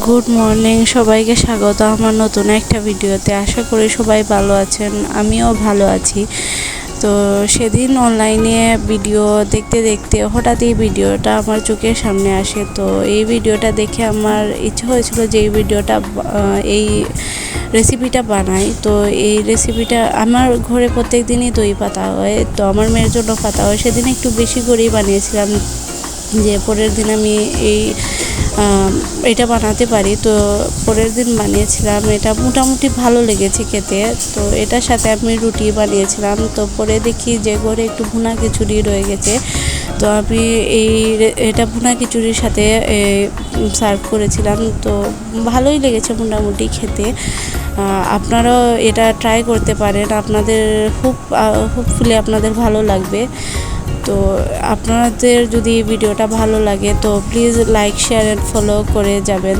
Good morning, সবাইকে স্বাগত আমার নতুন একটা ভিডিওতে। আশা করি সবাই ভালো আছেন, আমিও ভালো আছি। তো সেদিন অনলাইনে ভিডিও দেখতে দেখতে হঠাৎ এই ভিডিওটা আমার চোখের সামনে আসে। তো এই ভিডিওটা দেখে আমার ইচ্ছে হয়েছিল যে এই রেসিপিটা বানাই। তো এই রেসিপিটা আমার ঘরে প্রত্যেক দিনই দই পাতা হয়, তো আমার মেয়ের জন্য পাতা হয়। সেদিন একটু বেশি করেই বানিয়েছিলাম যে পরের দিন আমি এটা বানাতে পারি। তো পরের দিন বানিয়েছিলাম, এটা মোটামুটি ভালো লেগেছে খেতে। তো এটার সাথে আমি রুটি বানিয়েছিলাম। তো পরে দেখি যে ঘরে একটু ভুনা খিচুড়ি রয়ে গেছে। তো আমি এটা ভুনা খিচুড়ির সাথে সার্ভ করেছিলাম। তো ভালোই লেগেছে মোটামুটি খেতে। আপনারাও এটা ট্রাই করতে পারেন, আপনাদের হোপফুলি আপনাদের ভালো লাগবে। তো আপনাদের যদি ভিডিওটা ভালো লাগে তো please like, share and follow করে যাবেন।